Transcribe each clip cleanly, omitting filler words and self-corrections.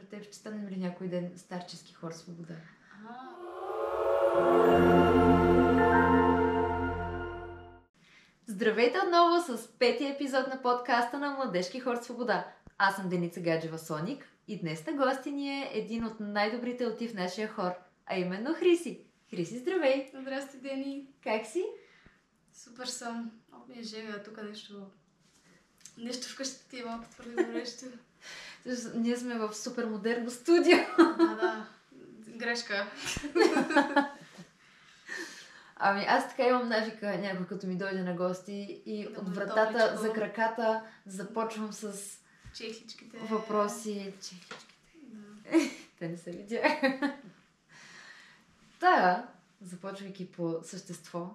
според теб ще станем ли някой ден старчески хор свобода? Здравейте отново с 5-ти епизод на подкаста на Младежки хор свобода. Аз съм Деница Гаджева Соник и днес на гости ни е един от най-добрите алти в нашия хор, а именно Хриси. Хриси, здравей! Здрасти, Дени! Как си? Супер съм. Много ми е жега тук нещо вкъщи ти е малко твърде горещо. Ние сме в супер модерно студио. Да. Грешка. Ами аз така имам навика някой като ми дойде на гости и да, от вратата топличко. За краката започвам с чехличките. Въпроси. Чехличките. Да. Те не се видяха. Да, започвайки по същество,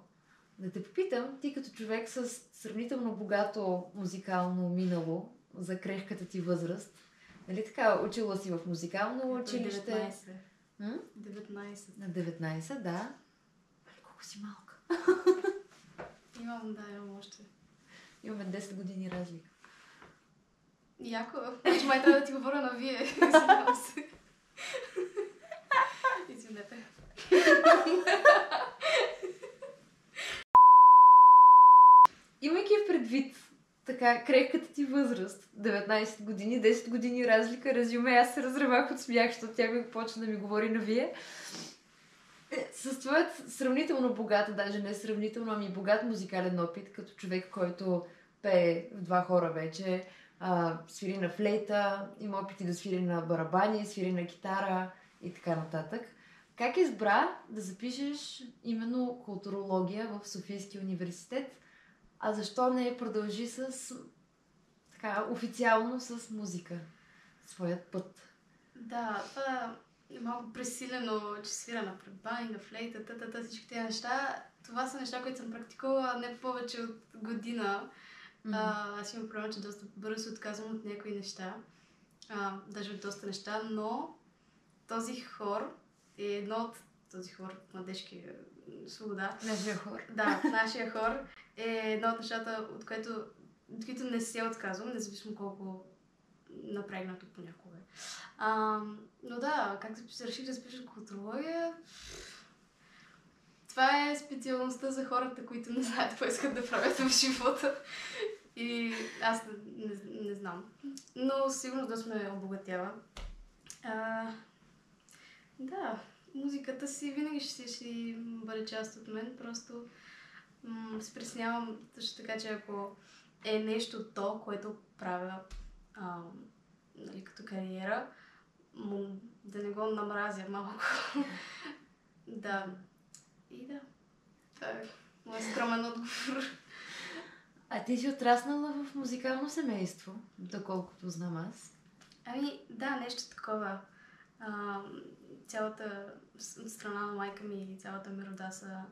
да те попитам, ти като човек с сравнително богато музикално минало за крехката ти възраст, нали така, учила си в музикално училище? 19. На 19, да. Колко си малка. Имам още. Имаме 10 години разлика. Яко. Значи май трябва да ти говоря на вие. Извинете. Имайки предвид така крехката ти възраст, 19 години, 10 години разлика, резюме, аз се разревах от смях, защото тя ми почна да ми говори на вие. С твоят сравнително богат, даже не сравнително, ами богат музикален опит, като човек, който пее в 2 хора вече, свири на флейта, има опити да свири на барабани, свири на китара и така нататък. Как избра да запишеш именно културология в Софийския университет, а защо не продължи така официално с музика своят път? Да, това е малко пресилено, че свира на барабани, на флейта, всички тези неща. Това са неща, които съм практикувала не повече от година. Аз имам проблем, че доста бързо отказвам от някои неща. Даже от доста неща, но този хор е едно от този хор, Младежки свобода. Нашия хор. Да, нашия хор е едно от нещата, от които не се отказвам, независимо колко напрегнато понякога. Но да, как реших да запиша културология? Това е специалността за хората, които не знаят какво искат да правят в живота. И аз не знам. Но сигурно да сме обогатява. Да, музиката си винаги ще бъде част от мен. Просто се преснявам също така, че ако е нещо което правя нали, като кариера, да не го намразя малко. Да. И да. Това е моят скромен отговор. А ти си отраснала в музикално семейство, доколкото знам аз. Ами, да, нещо такова. Цялата страна на майка ми и цялата ми рода са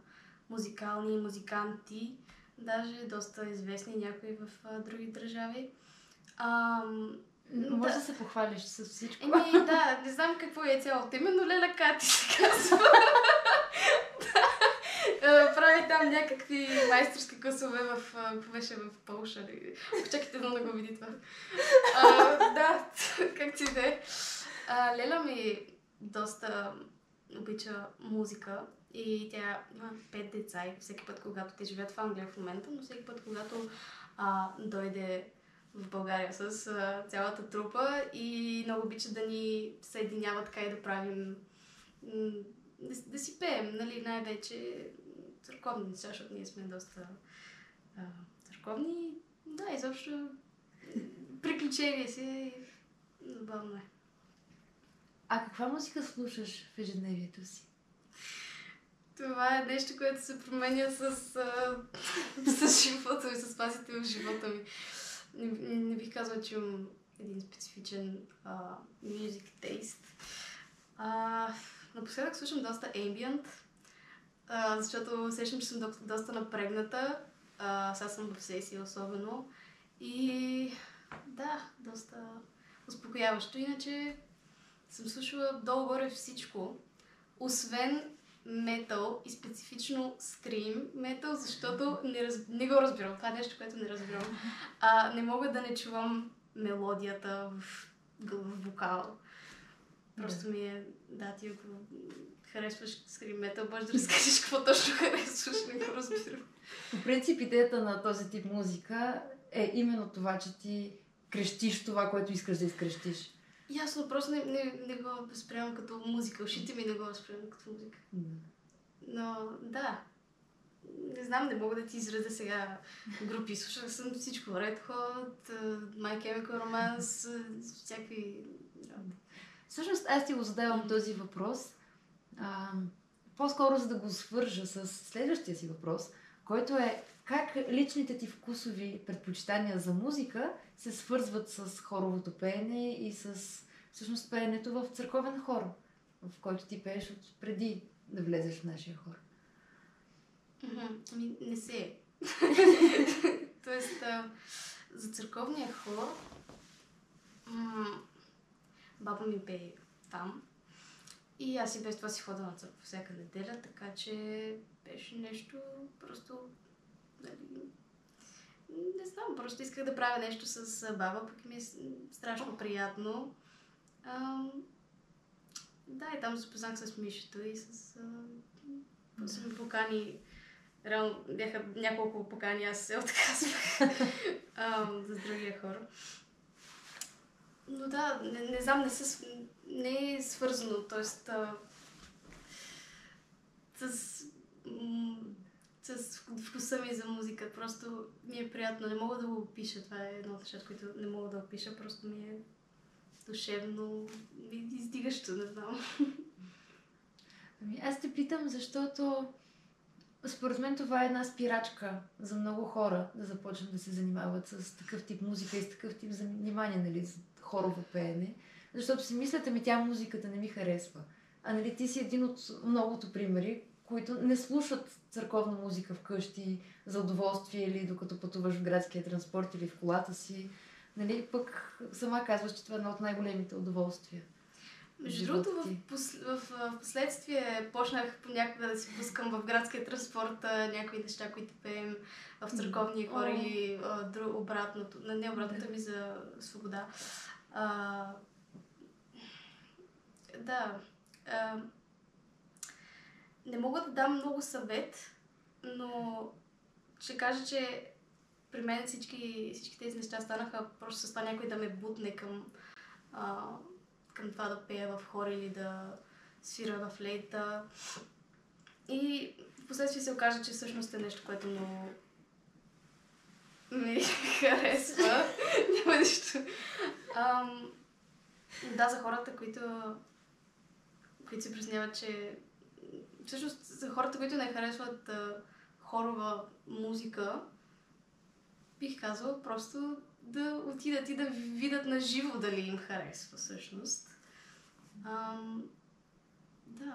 музикални музиканти. Даже доста известни някои в други държави. Може да се похвалиш с всичко. Да, не знам какво е цялото име, но Леля Кати се казва. Прави там някакви майсторски класове беше в Полша. Чакайте да го види това. Да, как ти да е. Леля ми доста обича музика и тя има 5 деца и всеки път, когато те живеят в Англия в момента, но всеки път, когато дойде в България с цялата трупа и много обича да ни съединява така и да правим, да си пеем, нали, най-вече църковни неща, защото ние сме доста църковни. Да, изобщо приключение си и забавно е. А каква музика слушаш в ежедневието си? Това е нещо, което се променя с живота ми, с фазите в живота ми. Не бих казала, че имам един специфичен music taste. Напоследък слушам доста ambient, защото усещам, че съм доста напрегната. Сега съм в сесия особено. И да, доста успокояващо. Иначе съм слушала долу-горе всичко, освен метал и специфично скрим метал, защото не го разбирам. Това е нещо, което не разбирам. Не мога да не чувам мелодията в вокал. Просто ми е, да, ти ако харесваш скри метал, можеш да разкажеш какво точно харесваш, не го разбирам. По принцип, идеята на този тип музика е именно това, че ти крещиш това, което искаш да изкрещиш. Ясно, просто не го възприемам като музика. Ушите ми не го възприемам като музика. Но, да. Не знам, не мога да ти изразя сега групи. Слушах съм всичко. Red Hot, My Chemical Romance, всякакви... Всъщност, аз ти го задавам този въпрос. По-скоро за да го свържа с следващия си въпрос, който е как личните ти вкусови предпочитания за музика се свързват с хоровото пеене и с всъщност пеенето в църковен хор, в който ти пееш от преди да влезеш в нашия хор. Ами, не се. Тоест, за църковния хор баба ми пее там. И аз и без това си ходя на църква всяка неделя, така че беше нещо просто... Не знам, просто исках да правя нещо с баба, пък ми е страшно приятно. Да, и там запознах с Мишето и с... После ми покани... Реално бяха няколко покани, аз се отказвах за другия хор. Но да, не знам, не е свързано, т.е. с вкуса ми за музика. Просто ми е приятно, не мога да го опиша. Това е едно от нещата, които не мога да опиша, просто ми е душевно и издигащо, не знам. Ами аз те питам, защото според мен това е една спирачка за много хора да започнат да се занимават с такъв тип музика и с такъв тип занимание, нали, за хорово пеене. Защото си мислят, ами тя музиката не ми харесва. А нали ти си един от многото примери, които не слушат църковна музика вкъщи за удоволствие или докато пътуваш в градския транспорт или в колата си. Нали, пък сама казваш, че това е едно от най-големите удоволствия. Между другото, в последствие почнах понякога да си пускам в градския транспорт някои неща, които пеем в църковния хор или обратното. Не обратното ми за свобода. Да. Не мога да дам много съвет, но ще кажа, че при мен всички тези неща станаха просто с това някой да ме бутне към това да пея в хор или да свира в флейта. И в последствие се окажа, че всъщност е нещо, което много ми харесва. Няма нищо. Да, за хората, които се признават, че... Всъщност, за хората, които не харесват хорова музика, бих казала просто да отидат и да видят на живо дали им харесва всъщност. Да,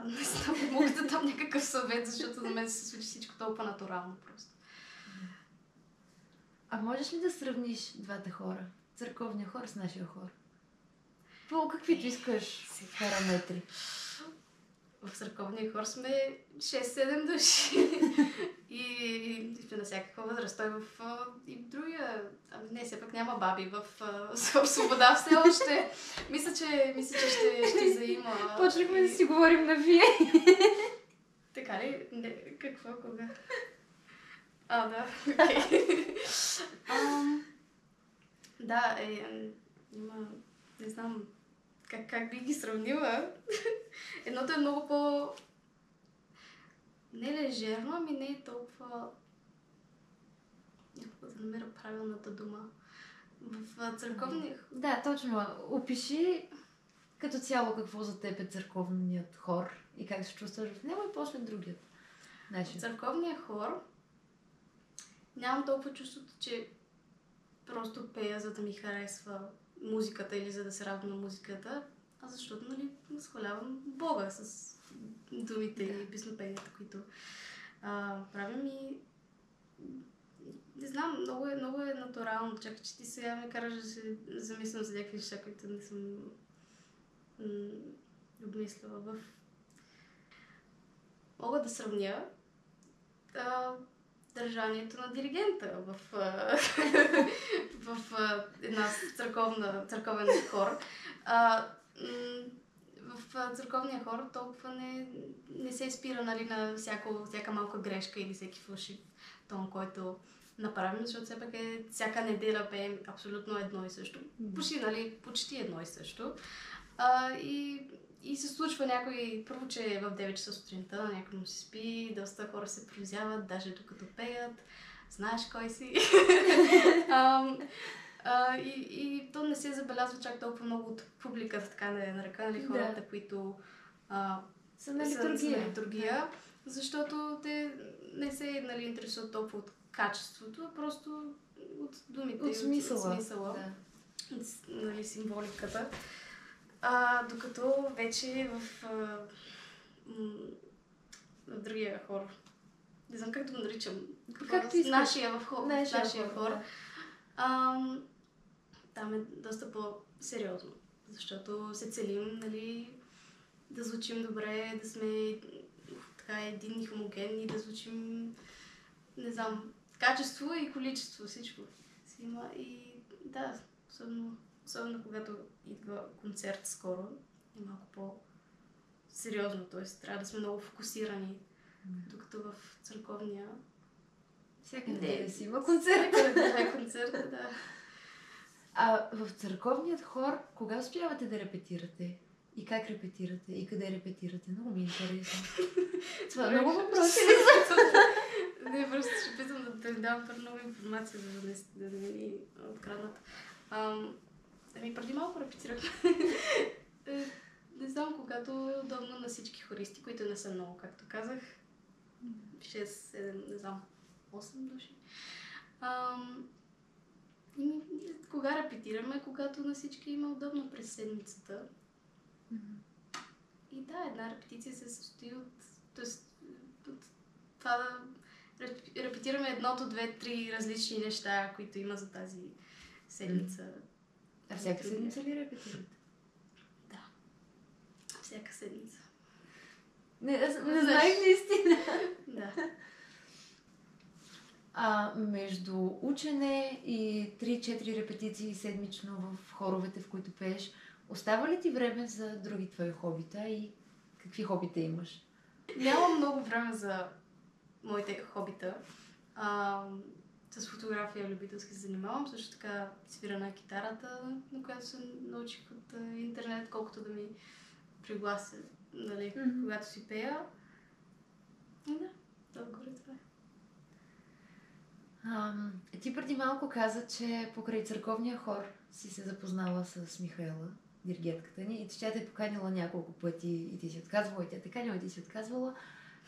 не знам, не мога да дам някакъв съвет, защото за мен се случи всичко толкова натурално просто. А можеш ли да сравниш двата хора? Църковния хор с нашия хор? По каквито искаш параметри. В църковния хор сме 6-7 души. и сме на всякаква възраст. Той и в другия... не, все пак няма баби в свобода все още. Мисля, че ще заима. Почнахме да си говорим на вие. Така ли? Не, какво, кога? Да, окей. Да, има... Не знам как би ги сравнила. Едното е много по... Не лежерно, ами не е толкова... Някога да намеря правилната дума. В църковния... Да, точно. Опиши като цяло какво за теб е църковният хор и как се чувстваш в него и после другият. В църковния хор нямам толкова чувството, че просто пея, за да ми харесва музиката или за да се радвам на музиката, а защото, нали, възхвалявам Бога с думите и песнопенията, които правим и не знам, много е натурално. Чакай, че ти сега ме караш да се замислям за някакви неща, които не съм обмислила. Мога да сравня държанието на диригента в една църковен хор. църковния хор толкова не се спира, нали, на всяка малка грешка или всеки фалшив тон, който направим, защото все пак всяка неделя пеем абсолютно едно и също. Почти едно и също. И се случва някой, първо, че е в 9 часа сутринта, някой му се спи, доста хора се превзяват, даже докато пеят, знаеш кой си. И то не се забелязва чак толкова много от публиката, така да е нарекали хората, които са на литургия. Защото те не се, нали, интересуват толкова от качеството, а просто от думите, от смисъла. От, нали, символиката. Докато вече в другия хор, не знам как да го наричам, нашия хор, там е доста по-сериозно, защото се целим, нали, да звучим добре, да сме така единни, хомогенни, да звучим, не знам, качество и количество, всичко си има. И да, особено когато идва концерт скоро, е малко по-сериозно, т.е. трябва да сме много фокусирани, докато в църковния... Всяка неделя си има концерт. Концерт, да. А в църковният хор, кога успявате да репетирате? И как репетирате? И къде репетирате? Много ми е интересно. Това много въпроси ли са? Не, просто ще питам да ви давам много информация, да не ми откраднат. Преди малко репетирах. Не знам, когато е удобно на всички хористи, които не са много, както казах. 6, 7, не знам, 8 души. Кога репетираме? Когато на всички има удобно през седмицата. И да, една репетиция се състои от това да репетираме едното, 2, 3 различни неща, които има за тази седмица. А всяка седмица ли репетирате? Да. Всяка седмица. Не знаех наистина. Да. Между учене и 3-4 репетиции седмично в хоровете, в които пееш, остава ли ти време за други твои хобита и какви хобита имаш? Нямам много време за моите хобита. С фотография любителски се занимавам. Също така свира на китарата, на която се научих от интернет, колкото да ми приглася, нали, когато си пея. И да, горе това е. Ти преди малко каза, че покрай църковния хор си се запознала с Михаела, диригентката ни, и тя те е поканила няколко пъти и ти си отказвала, и тя те канила и ти си отказвала.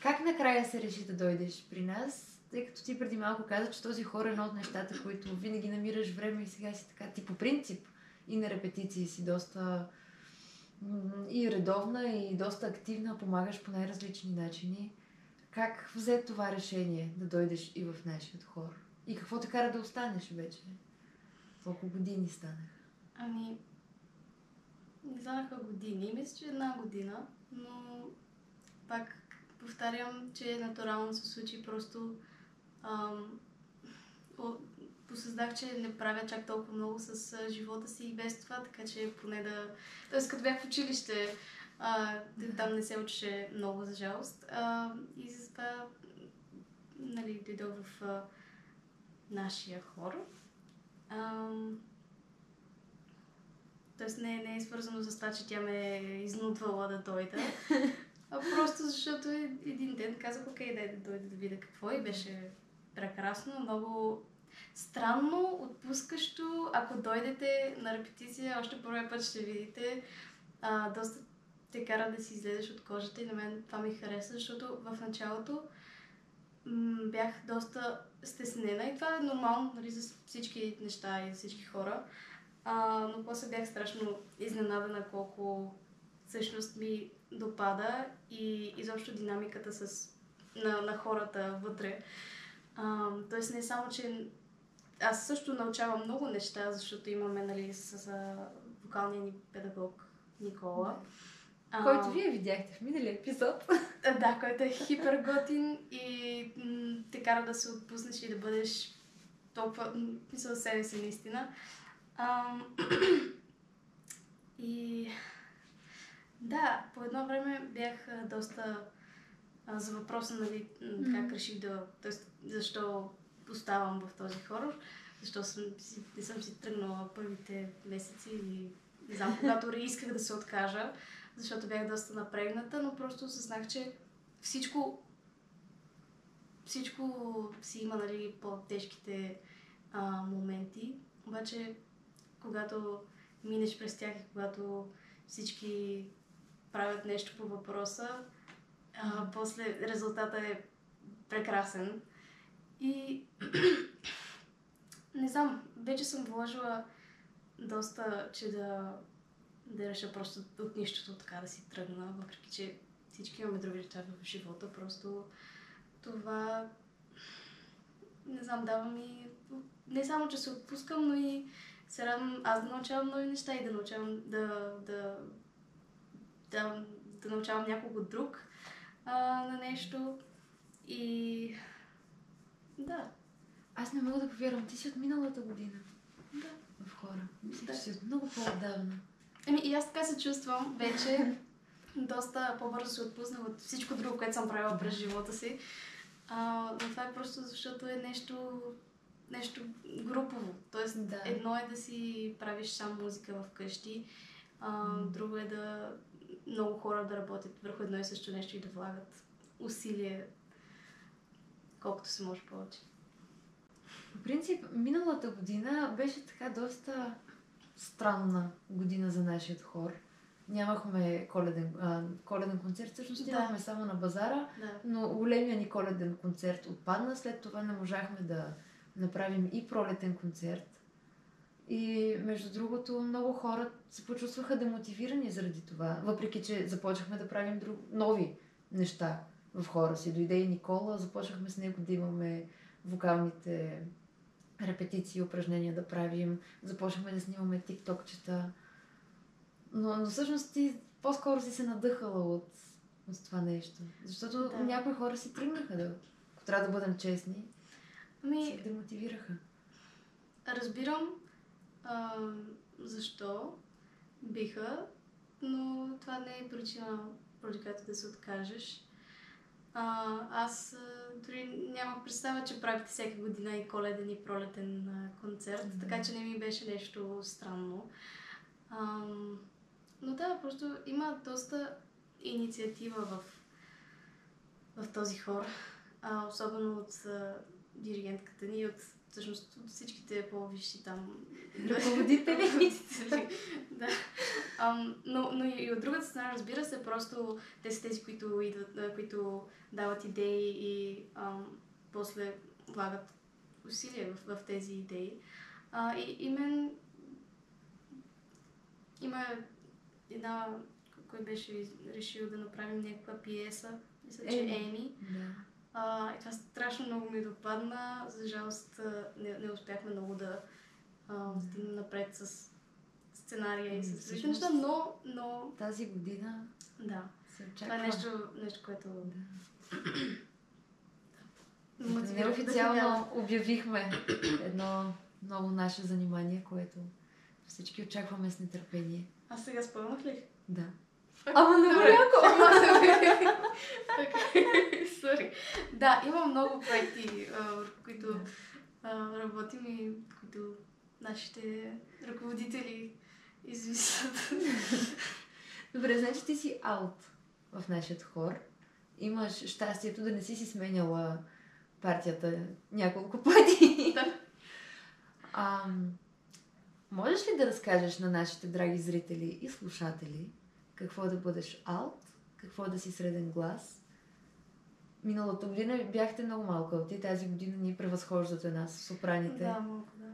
Как накрая се реши да дойдеш при нас? Тъй като ти преди малко каза, че този хор е едно от нещата, които винаги намираш време и сега си така. Ти по принцип и на репетиции си доста и редовна, и доста активна, помагаш по най-различни начини. Как взе това решение да дойдеш и в нашия хор? И какво те кара да останеш вече? Колко години станах? Не станаха години. Мисля, че 1 година, но пак повтарям, че натурално се случи. Просто посъзнах, че не правя чак толкова много с живота си и без това, така че поне да... Тоест, като бях в училище, там не се учеше много, за жалост. И затова, нали, дойдох в нашия хор. Тоест не е свързано с това, че тя ме е изнудвала да дойда, а просто защото един ден казах, окей, дай да дойда да видя какво, и беше прекрасно, много странно, отпускащо. Ако дойдете на репетиция, още първия път ще видите, доста те кара да си излезеш от кожата, и на мен това ми хареса, защото в началото бях доста стеснена, и това е нормално, нали, за всички неща и за всички хора. Но после бях страшно изненадана колко всъщност ми допада и изобщо динамиката на хората вътре. Тоест не само, че аз също научавам много неща, защото имаме, нали, с вокалния ни педагог Никола. Който вие видяхте в миналия епизод. Да, който е хипер готин и те кара да се отпуснеш и да бъдеш толкова мисъл себе си наистина. И Да, по едно време бях доста за въпроса, нали, как реших да... Тоест, защо оставам в този хорор, защо не съм си тръгнала първите месеци или не знам, когато исках да се откажа, защото бях доста напрегната, но просто осъзнах, че всичко си има, нали, по-тежките моменти, обаче когато минеш през тях и когато всички правят нещо по въпроса, после резултата е прекрасен. И не знам, вече съм вложила доста, че да реша просто от нищото така да си тръгна, въпреки че всички имаме други неща в живота, просто това, не знам, дава ми не само, че се отпускам, но и се радвам аз да научавам нови неща и да научавам да научавам някого друг на нещо. И да. Аз не мога да повярвам. Ти си от миналата година. Да. В хора. Мисля, че си от много по-отдавна. И аз така се чувствам вече. Доста по-бързо се отпуснах от всичко друго, което съм правила през живота си. Но това е просто защото е нещо групово. Тоест, едно е да си правиш сам музика вкъщи, друго е да много хора да работят върху едно и също нещо и да влагат усилие колкото се може повече. По принцип, миналата година беше така доста странна година за нашия хор. Нямахме коледен концерт, всъщност имахме само на базара, но големия ни коледен концерт отпадна. След това не можахме да направим и пролетен концерт. И между другото, много хора се почувстваха демотивирани заради това, въпреки че започнахме да правим нови неща в хора си. Дойде и Никола, започнахме с него да имаме вокалните репетиции, упражнения да правим, започнахме да снимаме тиктокчета. Но всъщност ти по-скоро си се надъхала от това нещо. Защото някои хора си тръгнаха, ако трябва да бъдем честни, се демотивираха. Разбирам защо биха, но това не е причина, поради която да се откажеш. Аз дори нямах представа, че правите всяка година и коледен и пролетен концерт, така че не ми беше нещо странно. Но да, просто има доста инициатива в този хор, особено от диригентката ни и всъщност от всичките по-висши там ръководители. Да. Но и от другата страна, разбира се, просто те са тези, които идват, които дават идеи и после влагат усилия в тези идеи. И мен има една, кой беше решил да направим някаква пиеса, мисля, че Еми. И това страшно много ми допадна. За жалост не успяхме много да стигнем напред с сценария и с различни неща, но... Тази година се очаква. Това е нещо, което... Неофициално обявихме едно ново наше занимание, което всички очакваме с нетърпение. А сега спълнах ли? Да. Ама много яко! Сори. Да, има много проекти, върху които работим и които нашите ръководители измислят. Добре, значи ти си аут в нашия хор. Имаш щастието да не си сменяла партията няколко пъти. Да. Можеш ли да разкажеш на нашите драги зрители и слушатели какво е да бъдеш алт, какво е да си среден глас? Миналата година бяхте много малко алти, тази година ни превъзхождате нас, сопраните. Да, малко, да.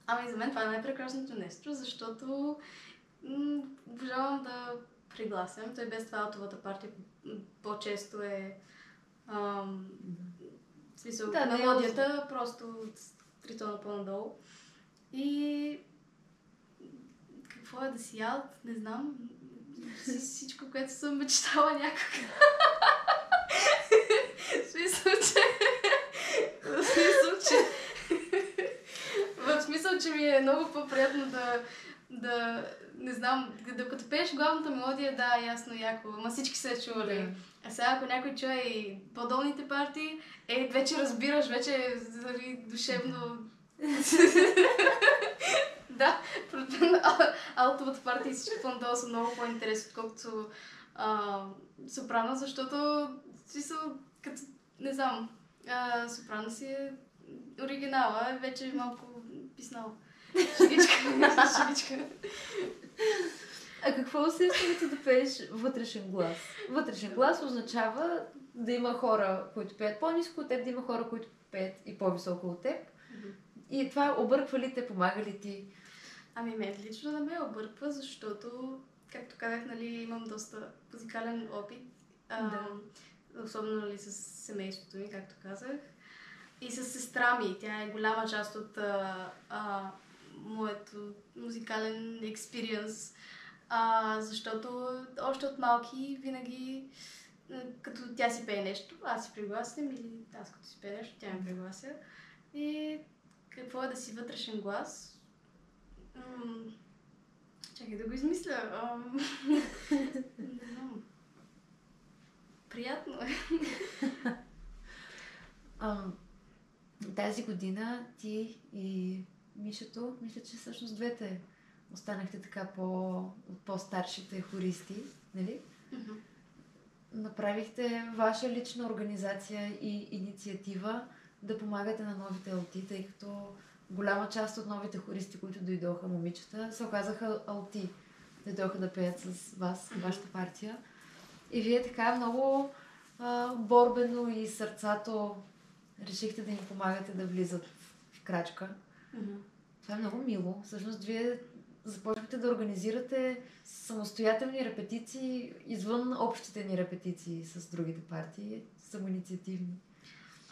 Ами за мен това е най-прекрасното нещо, защото обожавам да пригласям. Той без това алтовата партия по-често е в смисъл, мелодията просто три тона по-надолу. И какво е да си алт, не знам. Всичко, което съм мечтала някак. В смисъл, че ми е много по-приятно да не знам, докато пееш главната мелодия, да, ясно, яко, ама всички се чували. Да. А сега, ако някой чуе и по-долните партии, вече разбираш, вече душевно... Да, пред мен алтовата партия и всички по-надолу са много по-интересни, отколкото сопрано, защото като, не знам, сопрано си е оригинала, вече малко писнал. Шегичка. А какво е усещането да пееш вътрешен глас? Вътрешен глас означава да има хора, които пеят по-ниско от теб, да има хора, които пеят и по-високо от теб. И това обърква ли те, помага ли ти? Ами мен лично да ме обърква, защото, както казах, нали, имам доста музикален опит. Особено нали, с семейството ми, както казах. И с сестра ми. Тя е голяма част от моето музикален експириенс. Защото още от малки винаги, като тя си пее нещо, аз си пригласям или аз като си пее нещо, тя ме приглася. И какво е да си вътрешен глас? Чакай да го измисля. Не знам. Приятно е. Тази година ти и Мишето, мисля, че всъщност двете останахте така по-старшите хористи, нали? Направихте ваша лична организация и инициатива да помагате на новите алти, тъй като голяма част от новите хористи, които дойдоха, момичета, се оказаха алти. Дойдоха да пеят с вас, вашата партия. И вие така много борбено и сърцато решихте да им помагате да влизат в крачка. Това е много мило. Всъщност вие започнахте да организирате самостоятелни репетиции извън общите ни репетиции с другите партии, самоинициативни.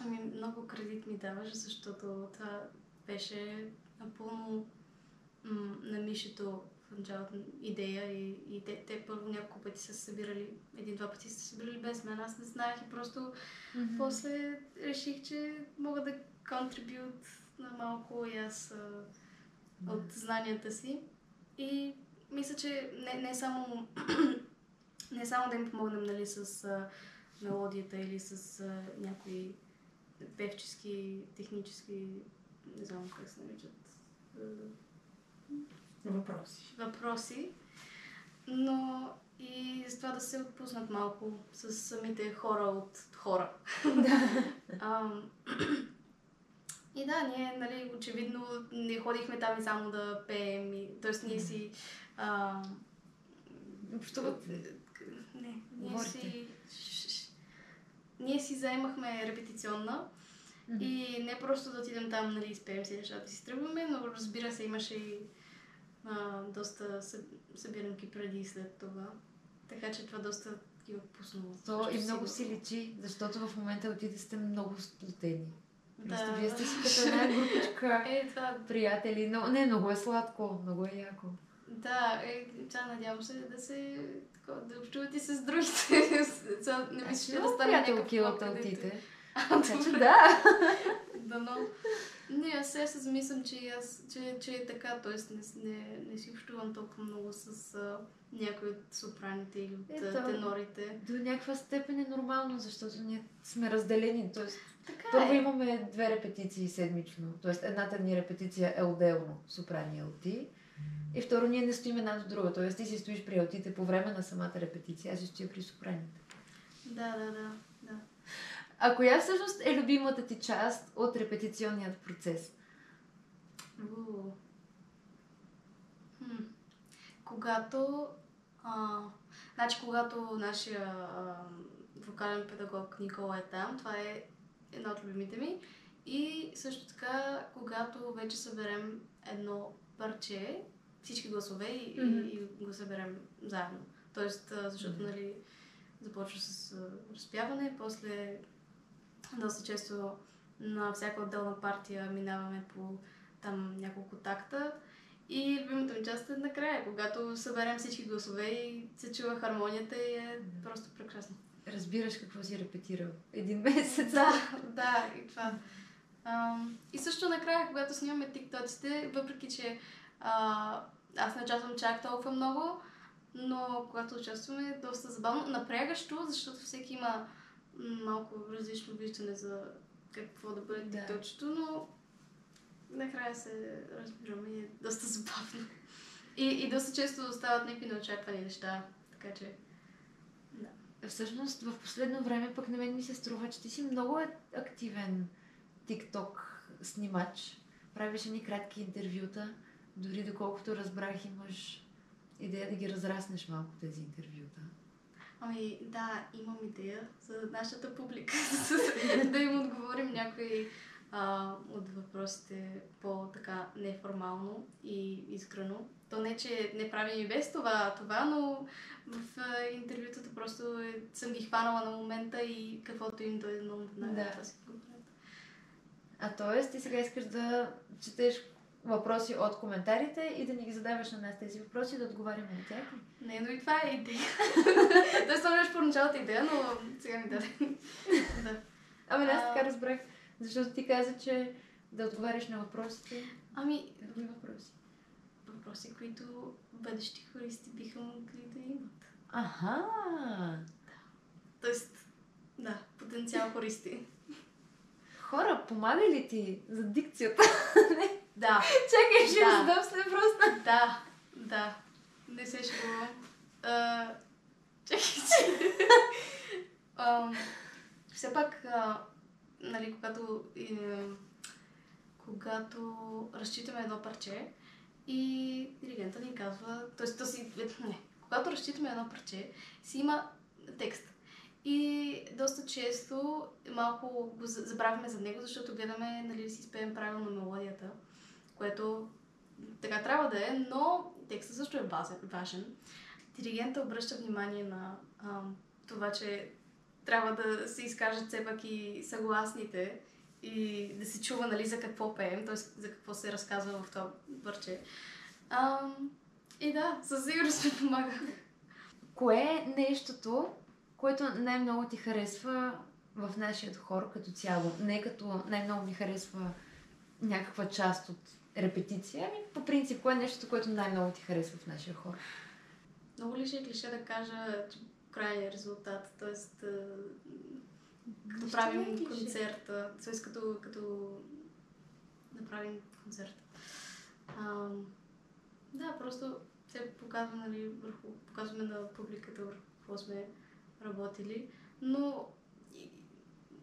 Ами много кредит ми даваш, защото това беше напълно на Мишето в началото идея и те първо няколко пъти са събирали, един-два пъти са събирали без мен, аз не знаех и просто после реших, че мога да контрибют на малко и аз от знанията си. И мисля, че не само да им помогнем, нали, с мелодията или с някои певчески, технически, не знам как се наричат, въпроси, но и с това да се отпуснат малко с самите хора от хора. И да, ние, нали, очевидно не ходихме там и само да пеем, т.е. ние си... Ние си заемахме репетиционна и не просто да отидем там, нали, изпеем си нещата и си тръгваме, но разбира се, имаше и доста събиранки преди и след това. Така че това доста ги отпуснало. То и много си личи, защото в момента отиде сте много сплотени. Просто вие сте си като една групичка приятели. Но, не, много е сладко, много е яко. Да, надявам се да общувате с другите. Не мисля, да стане приятелки от алтите. Да. Дано. Не, аз сега се замислям, че е така, т.е. не си общувам толкова много с някои от сопраните или от тенорите. До някаква степен е нормално, защото ние сме разделени. Тоест, първо имаме 2 репетиции седмично. Тоест, едната ни репетиция е отделно сопрани и алти. И второ, ние не стоим една до друга. Тоест, ти си стоиш при алтите по време на самата репетиция, аз си стоя при сопраните. Да. А коя всъщност е любимата ти част от репетиционният процес? Когато нашия вокален педагог Никола е там, това е една от любимите ми. И също така, когато вече съберем едно парче, всички гласове и го съберем заедно. Тоест, защото, нали, започва с разпяване, после доста често на всяка отделна партия минаваме по там няколко такта. И любимата ми част е накрая, когато съберем всички гласове и се чува хармонията и е просто прекрасно. Разбираш какво си репетирал. 1 месец. Да, и това. И също накрая, когато снимаме тиктоците, въпреки че аз не участвам чак толкова много, но когато участваме е доста забавно. Напрягащо, защото всеки има малко различно виждане за какво да бъде тикточето, но накрая се разбираме и е доста забавно. И доста често стават някакви неочаквани неща, така че... Да. Всъщност, в последно време пък на мен ми се струва, че ти си много активен TikTok снимач. Правиш едни кратки интервюта, дори доколкото разбрах, имаш идея да ги разраснеш малко тези интервюта. Ами да, имам идея за нашата публика, да им отговорим някои от въпросите по-така неформално и искрено. То не, че не правим и без това, но в интервютата просто съм ги хванала на момента и каквото им дойде на това си го правят. А т.е. ти сега искаш да четеш въпроси от коментарите и да ни ги задаваш на нас тези въпроси, да отговаряме на тях? Не, но и това е идея. Тоест, това беше поначалата идея, но сега ми даде. Да. Ами аз така разбрах, защото ти каза, че да отговаряш на въпросите. Ами... Какви въпроси? Въпроси, които бъдещи хористи биха могли да имат. Аха! Да. Тоест, да, потенциал хористи. Хора, помага ли ти за дикцията? Да. Чакай, ще задам след просто. Да. Не се шегувам. Чакай. Все пак, нали, когато разчитаме едно парче и диригента ни казва, когато разчитаме едно парче, си има текст. И доста често малко го забравяме за него, защото гледаме, нали, да си изпеем правилно мелодията, което така трябва да е, но текстът също е важен. Диригента обръща внимание на това, че трябва да се изкажат все пак и съгласните и да се чува, нали, за какво пеем, т.е. за какво се разказва в това парче. И да, със сигурност ми помага. Кое е нещото, което най-много ти харесва в нашия хор като цяло? Не като най-много ми харесва някаква част от репетиция, ами по принцип, кое е нещото, което най-много ти харесва в нашия хор? Много ли ще е клише да кажа крайния резултат, т.е. като правим концерта, т.е. като направим концерт. Да, просто се показваме, нали, показваме на публиката върху какво сме работили, но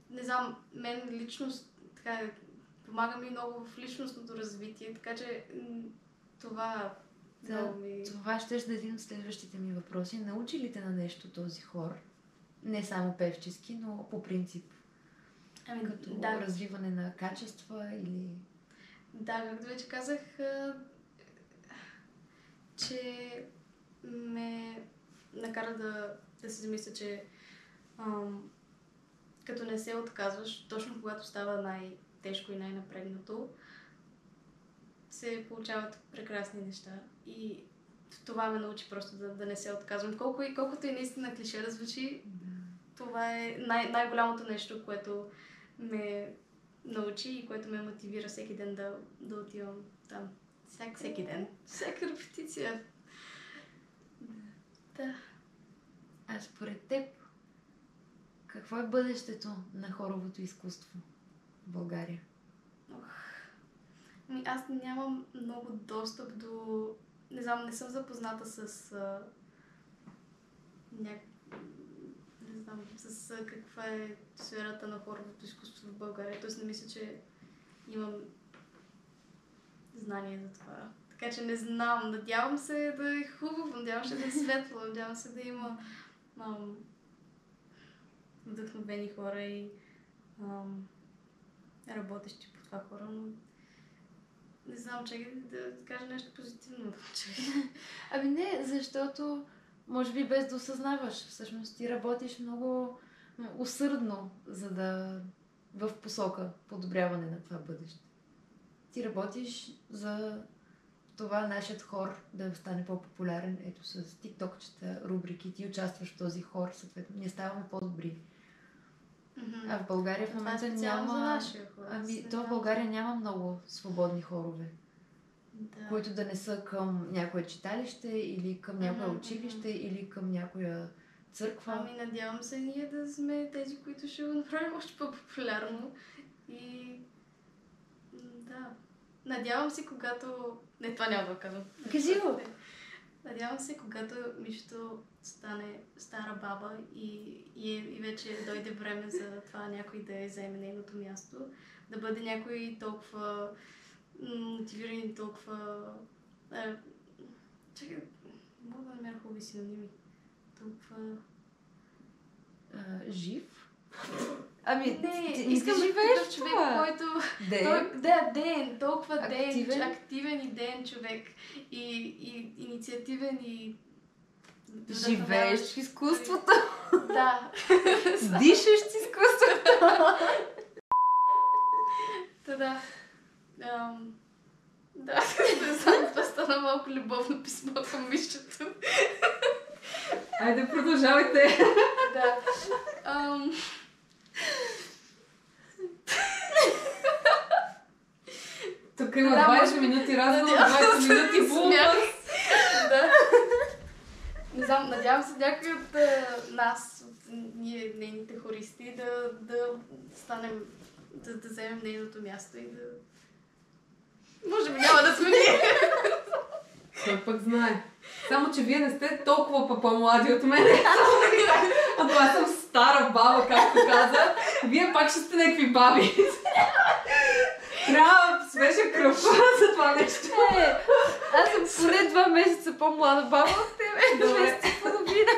не знам, мен лично така помага ми много в личностното развитие, така че това това ще да един от следващите ми въпроси. Научи ли те на нещо този хор? Не само певчески, но по принцип. Като развиване на качества или... Да, както вече казах, че ме накара да се замисля, че като не се отказваш, точно когато става най-тежко и най-напрегнато, се получават прекрасни неща. И това ме научи просто да не се отказвам. Колкото и наистина клише да звучи, това е най-голямото нещо, което ме научи и което ме мотивира всеки ден да отивам там. Всеки ден. Всяка репетиция. Да. А според теб, какво е бъдещето на хоровото изкуство в България? Аз нямам много достъп до... Не знам, не съм запозната с... Не знам, с каква е сферата на хоровото изкуство в България. Тоест не мисля, че имам знание за това. Така че не знам. Надявам се да е хубаво, надявам се да е светло, надявам се да има вдъхновени хора и работещи по това хора, но не знам, чакай да кажа нещо позитивно. Ами не, защото може би без да осъзнаваш. Всъщност ти работиш много усърдно, за да в посока подобряване на това бъдеще. Ти работиш за това нашият хор да стане по-популярен. Ето с тиктокчета, рубрики, ти участваш в този хор, съответно ние ставаме по-добри. А в България в момента няма... За нашия хор. Ами, то в България няма много свободни хорове. Да. които да не са към някое читалище или към някое училище или към някоя църква. Ами надявам се ние да сме тези, които ще го направим още по-популярно. И да. Надявам се, когато... Не, това няма да го казвам. Кажи го! Надявам се, когато Мишето стане стара баба и вече дойде време за това някой да вземе нейното място, да бъде някой толкова мотивиран и толкова... Чакай, мога да намеря хубави синоними. Толкова... Жив? Ами, Не, ти искам живееш човек, това. който... Ден? Ден, толкова Активен? активен и ден човек. И инициативен и... Живееш в изкуството. Да. Дишаш с изкуството. Да. Да, не знам, това стана малко любовно писмо към Мишето. Айде, продължавайте. Да. Тук има 20 минути разговор, 20 минути блумър. Да. Не знам, надявам се някой от нас, от ние, нейните хористи, да станем, да вземем нейното място и да... Може би няма да сме ние. Той пък знае. Само, че вие не сте толкова по-млади от мен. Ако аз съм стара баба, както каза, вие пак ще сте някакви баби. Трябва свежа кръв за това нещо. Аз съм поне 2 месеца по-млада баба от тебе. Добре. Месеца и половина.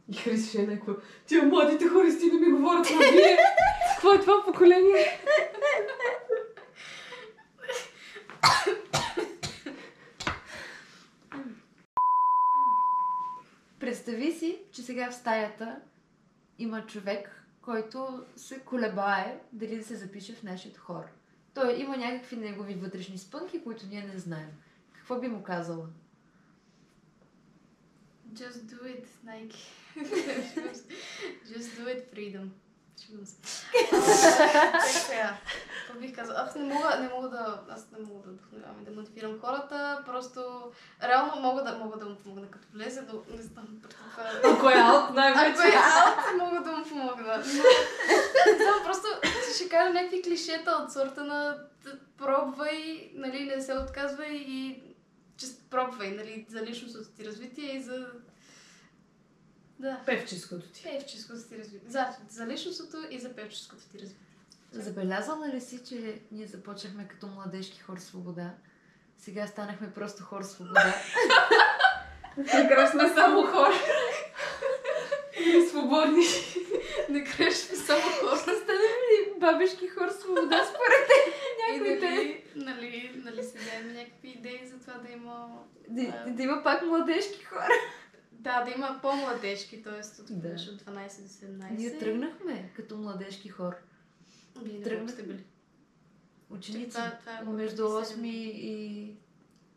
И Христо е някакво. Тия младите хористи не ми говорят на вие. Какво е това поколение? Представи си, че сега в стаята има човек, който се колебае дали да се запише в нашия хор. Той има някакви негови вътрешни спънки, които ние не знаем. Какво би му казала? Just do it, Nike. Just do it, freedom. Шегувам се. Така, какво бих казала? Аз не мога да вдъхновявам и да мотивирам хората, просто реално мога да му помогна като влезе, но не знам преди това. Ако е аут, най-вече. Ако е аут, мога да му помогна. Не знам, просто ще кажа някакви клишета от сорта на пробвай, нали, не се отказвай и чисто пробвай, нали, за личностното ти развитие и за... Да. Певческото ти. Певческото ти развитие. За личностното и за певческото ти развитие. Забелязала ли си, че ние започнахме като младежки хор Свобода? Сега станахме просто хор Свобода. Накрая сме само хора. И свободни. Накрая ще сме само хора. Ще станем ли бабешки хор Свобода според те? И Някой нали си дадем някакви идеи за това да има... да има пак младежки хора. Да има по-младежки, т.е. Да. от 12 до 17. Ние тръгнахме като младежки хор. Вие не тръгнахте сте били. Ученици Това е между колко 8 и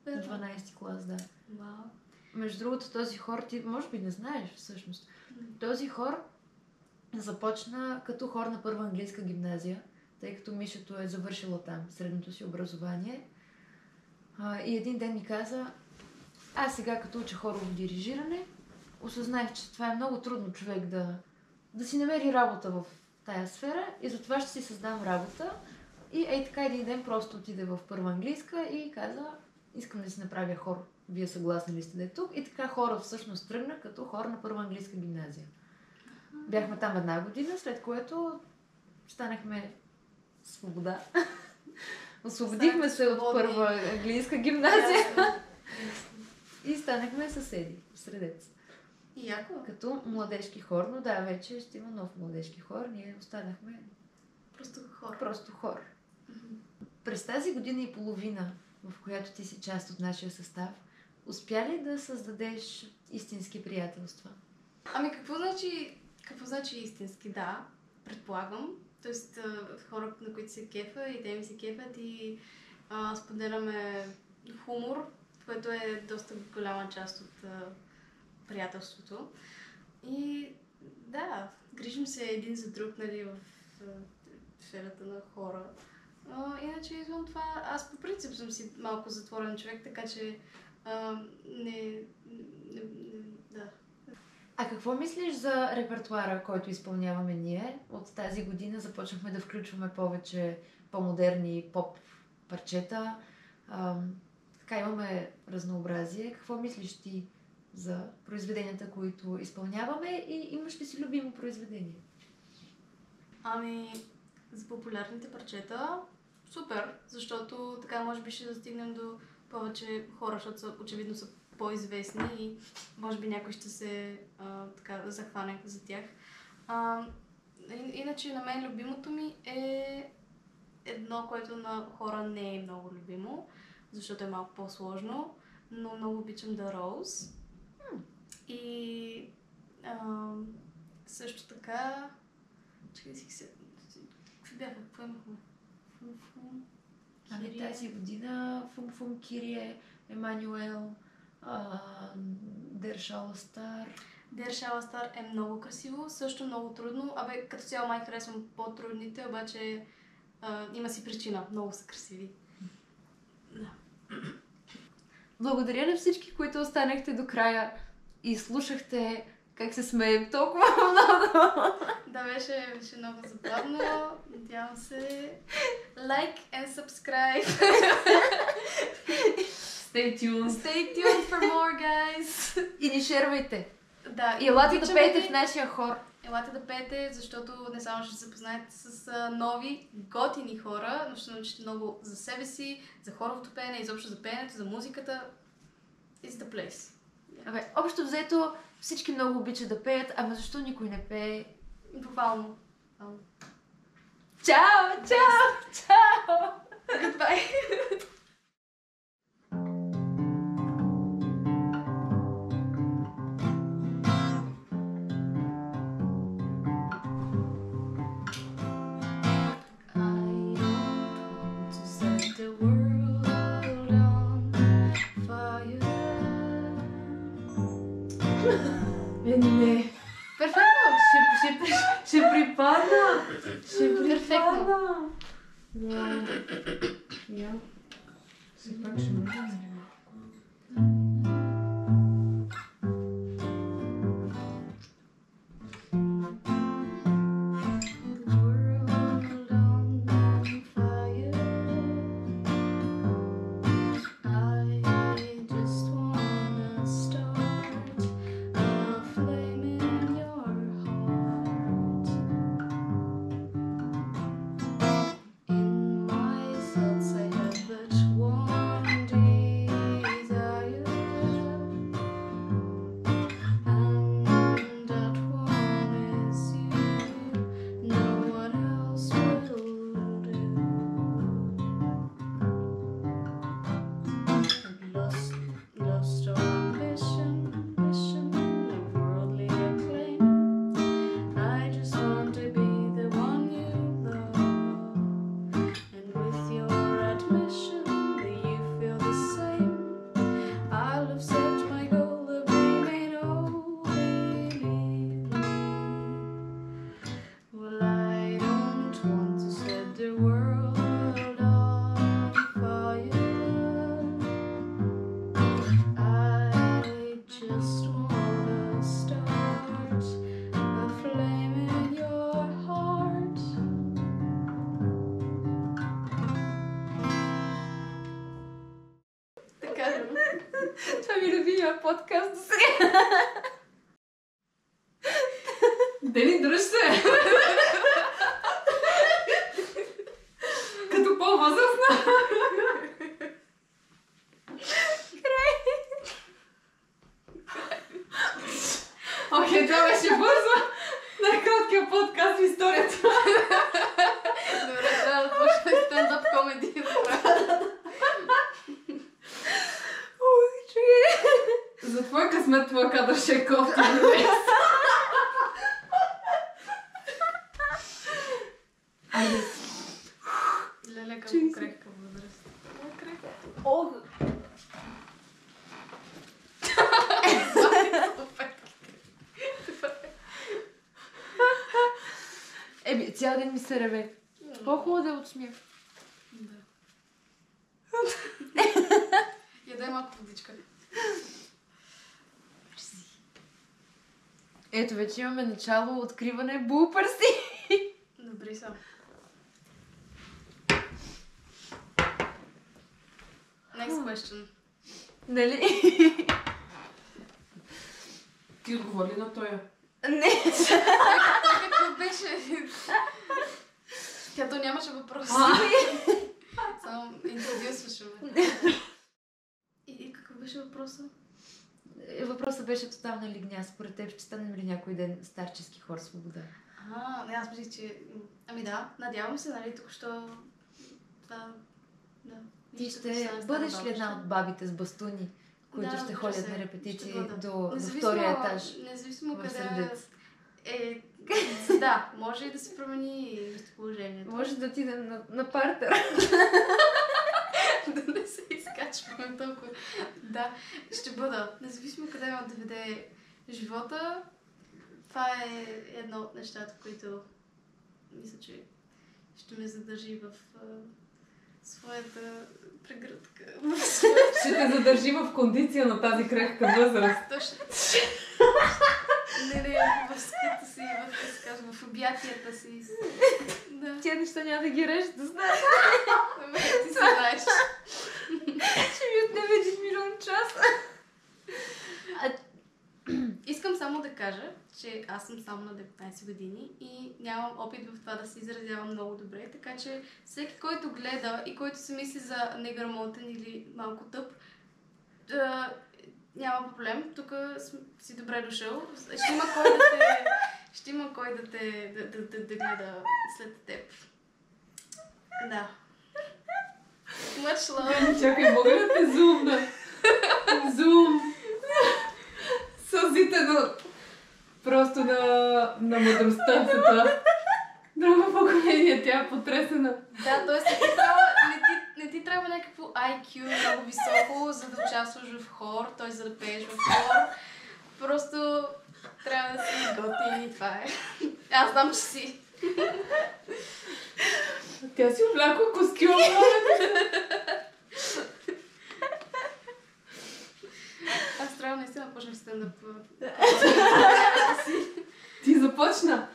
Да. 12 клас, да. Вау. Между другото, този хор, ти може би не знаеш всъщност. Този хор започна като хор на първа английска гимназия, тъй като Мишето е завършила там средното си образование. И един ден ми каза, аз сега като уча хорово дирижиране, осъзнах, че това е много трудно човек да си намери работа в тая сфера и затова ще си създам работа. И така един ден просто отиде в първа английска и каза, искам да си направя хор. Вие съгласни ли сте да е тук? И така хора всъщност тръгна като хор на първа английска гимназия. Бяхме там 1 година, след което станахме Свобода. Освободихме се от първа английска гимназия и станахме съседи, средец. И яко. Като младежки хор, но да, вече ще има нов младежки хор. Ние останахме Просто хора. През тази година и половина, в която ти си част от нашия състав, успя ли да създадеш истински приятелства? Ами какво значи истински? Да, предполагам. Тоест хора, на които се кефа и те ми се кефят и споделяме хумор, което е доста голяма част от приятелството. И да, грижим се един за друг, нали, в сферата на хора. Иначе извън това, аз по принцип съм си малко затворен човек, така че да. А какво мислиш за репертуара, който изпълняваме ние? От тази година започнахме да включваме повече по-модерни поп парчета. Така имаме разнообразие. Какво мислиш ти за произведенията, които изпълняваме и имаш ли си любимо произведение? Ами, за популярните парчета, супер, защото така може би ще достигнем до повече хора, защото очевидно са по-известни и може би някой ще се така захване за тях. Иначе на мен любимото ми е едно, което на хора не е много любимо, защото е малко по-сложно, но много обичам The Rose. И също така... Чакай да си се... Какви бяха? Какво имахме? Ами тази година Фум Кирие, Емануел, Der Star. Der Star е много красиво, също много трудно. Като цяло май харесвам по-трудните, обаче има си причина. Много са красиви. Да. Благодаря на всички, които останахте до края и слушахте как се смеем толкова много. Да, беше много забавно. Надявам се. Like and subscribe. Stay tuned. Stay tuned for more, guys. И ни шервайте. Да. И елате да пеете в нашия хор. Елате да пеете, защото не само ще се запознаете с нови, готини хора, но ще научите много за себе си, за хоровото пеене, изобщо за пеенето, за музиката. It's the place. Общо взето, всички много обичат да пеят, ама защо никой не пее? Буквално. Чао! Чао! Чао! Goodbye! Не. Перфектно! Ще припадна. Перфектно. Я. Все пак ще ме Това ми любимия подкаст до сега. Дени, дръж се! Като по-възрастна. Окей, това беше бързо. Най-краткият подкаст в историята. Добре, трябва да почне стендъп комеди. За твой късмет твой кадър ще е кофти. Леле, към крехка възраст. Ох! Цял ден ми се реве. По-хубаво да е от смях. Ядай малко водичка. Ето, вече имаме начало, откриване, булпърси. Добре са. Next question. Нали? Ти отговори на тоя. Не. Какво беше? Тя то нямаше въпрос. Само интродюсваше ме. И какъв беше въпросът? Въпросът беше тотална лигня. Според теб ще станем ли някой ден старчески хор свобода? Не, аз мислих, че... Ами да, надявам се, нали, току-що... Да. Ти ще бъдеш ли една от бабите с бастуни, които ще ходят на репетиции до втория етаж? Независимо къде... Да, може и да се промени местоположението. Може да отидем на партер. Да не се изкачваме толкова. Да, ще бъда. Независимо къде ме доведе живота, това е едно от нещата, които мисля, че ще ме задържи в своята прегръдка. Ще те задържи в кондиция на тази крехка възраст. Точно. Не, в ската си, в обятията си. Да. Тия неща няма да ги режеш, да знаеш. Ти се знаеш. Ще ми отнеме 1 милион часа. Искам само да кажа, че аз съм само на 19 години и нямам опит в това да се изразявам много добре, така че всеки, който гледа и който се мисли за неграмотен или малко тъп, няма проблем. Тук си добре дошъл. Ще има кой да те гледа след теб. Да. Much love. Чакай, мога да те зумна? Зум. Сълзите просто на мъдростта са това. Друго поколение, тя е потресена. Да, т.е. не ти трябва някакво IQ много високо, за да участваш в хор, т.е. за да пееш в хор. Просто трябва да си готин и това е. Аз знам, че си. Тя си облякла костюм. Аз трябва наистина да почнем стендъп. Ти започна.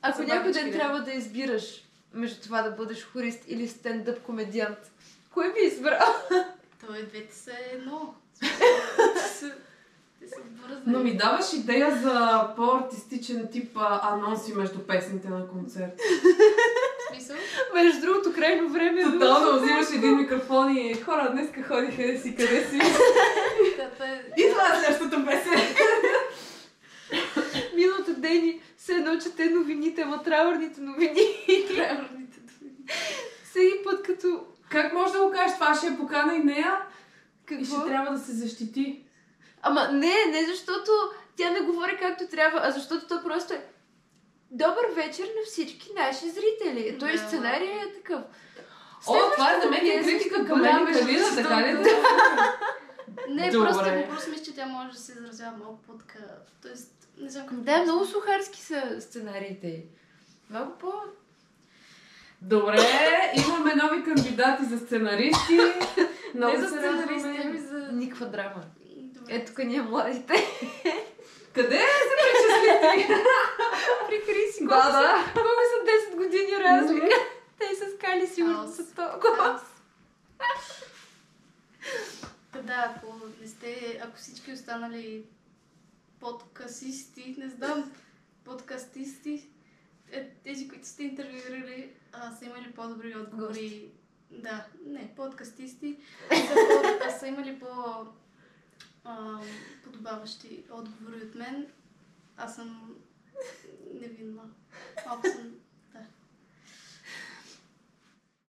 Ако някой ден трябва да избираш между това да бъдеш хорист или стендъп комедиант, кой би избрал? Той двете са едно. Те са бързани. Но ми даваш идея за по-артистичен тип анонси между песните на концерт. В смисъл? Между другото, крайно време е. Тотално взимаш един микрофон и хора, днеска ходиха къде си. И това е следващото песен. Миналата Дени се едно чете новините, ама траурните новини. Траурните новини. Всеки път като... Как може да го кажеш? Това ще е покана и нея. Какво? И ще трябва да се защити. Ама не защото тя не говори както трябва, а защото то просто е добър вечер на всички наши зрители. Той сценарий е такъв. Това е за мен е критика към Ели Калина, така ли? Не, просто мисля, че тя може да се изразява малко по-така. Тоест, не знам как. Да, много сухарски са сценариите. Много по... Добре, имаме нови кандидати за сценаристи. Не за сценаристи, ами за... Никаква драма. Добре. Ето тук ние младите. Къде се причислите? При Криси. Да. Колко са 10 години разлика. Те са скали сигурно са толкова. Да, ако всички останали подкастисти, не знам, подкастисти, тези, които сте интервюирали, са имали по-добри отговори. Да, не, подкастисти, са имали подобаващи отговори от мен. Аз съм невинна. Малко съм